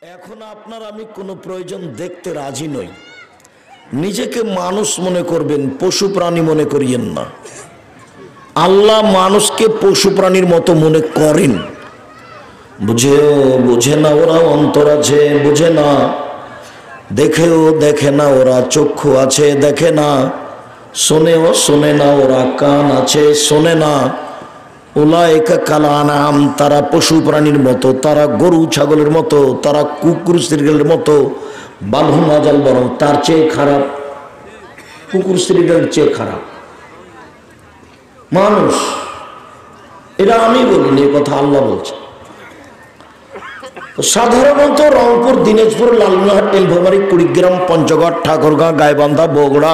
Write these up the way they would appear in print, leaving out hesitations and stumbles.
এখন আপনার আমি কোনো প্রয়োজন দেখতে রাজি নই। নিজেকে মানুষ মনে করবেন, পশু প্রাণী মনে করিয়েন না। আল্লাহ মানুষকে পশু প্রাণীর মতো মনে করেন। বুঝে না ওরা, অন্তর আছে বুঝে না, দেখেও দেখে না ওরা, চক্ষু আছে দেখে না, শোনেও শোনে না ওরা, কান আছে শোনে না। উলাইকা কাল আনাম, তারা পশু প্রাণীর মতো, তারা গরু ছাগলের মতো, তারা কুকুর শ্রীগালের মতো। বালহুম আযাল, বরং তার চেয়ে খারাপ, কুকুর শ্রীগালের চেয়ে খারাপ মানুষ। এটা আমি বলিনি, এ কথা আল্লাহ বলছে। সাধারণত রংপুর, দিনাজপুর, লালমনিরহাট, নীলফামারী, কুড়িগ্রাম, পঞ্চগড়, ঠাকুরগাঁও, গাইবান্ধা, বগুড়া,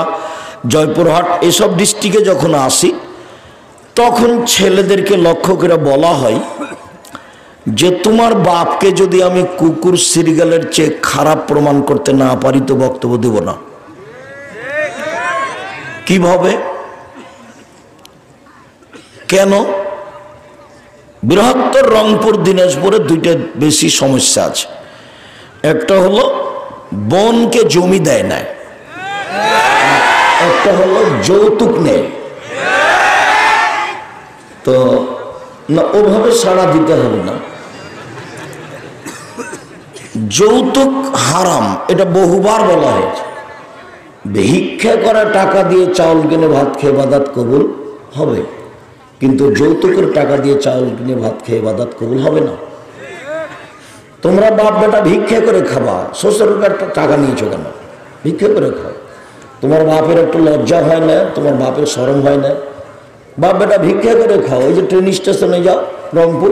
জয়পুরহাট এসব ডিস্ট্রিক্টে যখন আসি তখন ছেলেদেরকে লক্ষ্য করে বলা হয় যে তোমার বাপকে যদি আমি কুকুর শ্রীগালের চেয়ে খারাপ প্রমাণ করতে না পারি তো বক্তব্য দেব না। কিভাবে, কেন? বৃহত্তর রংপুর, দিনাজপুরে দুইটা বেশি সমস্যা আছে। একটা হলো বোনকে জমি দেয় না, একটা হলো যৌতুক নেয়। তো না, ওভাবে সাড়া দিতে হবে না। যৌতুক হারাম, এটা বহুবার বলা হয়েছে। ভিক্ষা করা টাকা দিয়ে চাউল কিনে ভাত খেয়ে ইবাদত কবুল হবে, কিন্তু যৌতুকের টাকা দিয়ে চাউল কিনে ভাত খেয়ে ইবাদত কবুল হবে না। তোমরা বাপ বেটা ভিক্ষা করে খাবা, শ্বশুরের টাকা নিয়েছো কেন? ভিক্ষা করে খাও। তোমার বাপের একটু লজ্জা হয় না? তোমার বাপের শরম হয় না? বাপ বেটা ভিক্ষা করে খাও। ওই যে ট্রেন স্টেশনে যাও, রংপুর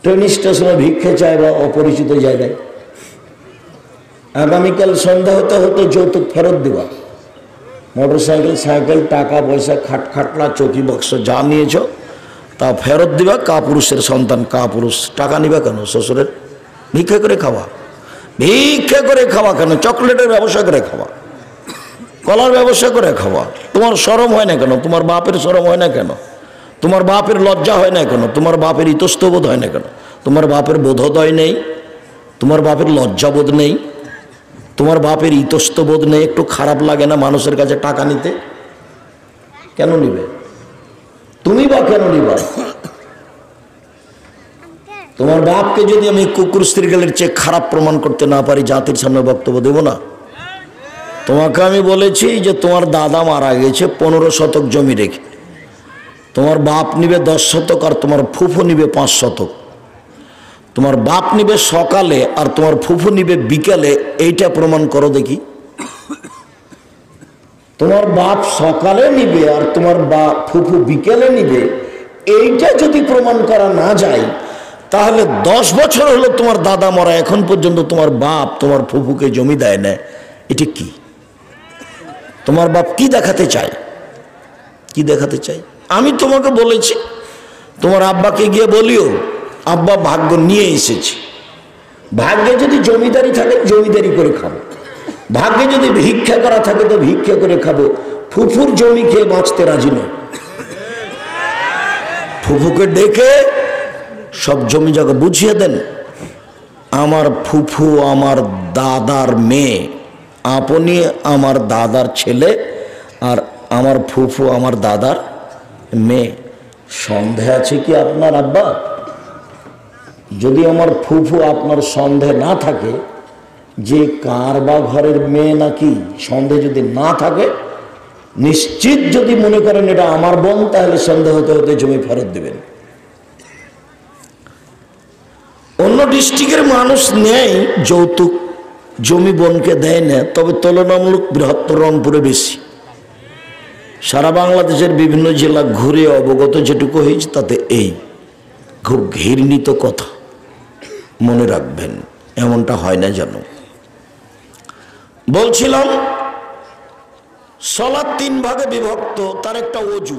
ট্রেন স্টেশনে ভিক্ষা চাইবা অপরিচিত জায়গায়, আগামীকাল সন্ধ্যা হতে হতে যৌতুক ফেরত দিবা। মোটরসাইকেল, সাইকেল, টাকা পয়সা, খাটখাটলা, চৌকি বক্স যা নিয়েছ তা ফেরত দিবা। কাপুরুষের সন্তান, কাপুরুষ, টাকা নিবা কেন শ্বশুরের? ভিক্ষা করে খাওয়া, ভিক্ষা করে খাওয়া কেন? চকলেটের ব্যবসা করে খাওয়া, কলার ব্যবসা করে খাওয়া। তোমার শরম হয় না কেন? তোমার বাপের শরম হয় না কেন? তোমার বাপের লজ্জা হয় না কেন? তোমার বাপের ইতস্তবোধ হয় না কেন? তোমার বাপের বোধোদয় নেই? তোমার বাপের লজ্জাবোধ নেই? তোমার বাপের ইতস্তবোধ নেই? একটু খারাপ লাগে না মানুষের কাছে টাকা নিতে? কেন নিবে তুমি, বা কেন নিবা? তোমার বাপকে যদি আমি কুকুর শ্রীগালের চেয়ে খারাপ প্রমাণ করতে না পারি, জাতির সামনে বক্তব্য দেব না। তোমাকে আমি বলেছি যে তোমার দাদা মারা গেছে 15 শতক জমি রেখে, তোমার বাপ নিবে 10 শতক আর তোমার ফুফু নিবে 5 শতক। তোমার বাপ নিবে সকালে আর তোমার ফুফু নিবে বিকালে, এইটা প্রমাণ করো দেখি। তোমার বাপ সকালে নিবে আর তোমার ফুফু বিকালে নিবে, এইটা যদি প্রমাণ করা না যায় তাহলে 10 বছর হলো তোমার দাদা মরা, এখন পর্যন্ত তোমার বাপ তোমার ফুফুকে জমি দেয় না। এটা কি? তোমার বাপ কি দেখাতে চায়? কি দেখাতে চাই? আমি তোমাকে বলেছি তোমার আব্বাকে গিয়ে বলিও, আব্বা ভাগ্য নিয়ে এসেছি। ভাগ্যে যদি জমিদারি থাকে জমিদারি করে খাবো, ভাগ্যে যদি ভিক্ষা করা থাকে তো ভিক্ষা করে খাবো। ফুফুর জমি খেয়ে বাঁচতে রাজি নয়। ফুফুকে ডেকে সব জমি জায়গা বুঝিয়ে দেন। আমার ফুফু আমার দাদার মেয়ে, আপনি আমার দাদার ছেলে, আর আমার ফুফু আমার দাদার মেয়ে। সন্দেহ আছে কি আপনার আব্বা? যদি আমার ফুফু আপনার সন্দেহ না থাকে যে কার বা ঘরের মেয়ে নাকি, সন্দেহ যদি না থাকে, নিশ্চিত যদি মনে করেন এটা আমার বোন, তাহলে সন্দেহ হতে হতে জমি ফেরত দেবেন। অন্য ডিস্ট্রিক্টের মানুষ নেয় যৌতুক, জমি বোনকে দেয় না, তবে তুলনামূলক বৃহত্তর রংপুরে বেশি। সারা বাংলাদেশের বিভিন্ন জেলা ঘুরে অবগত যেটুকু হয়েছে তাতে এই খুব ঘৃণিত কথা, মনে রাখবেন, এমনটা হয় না যেন। বলছিলাম সালাত 3 ভাগে বিভক্ত, তার একটা ওযু।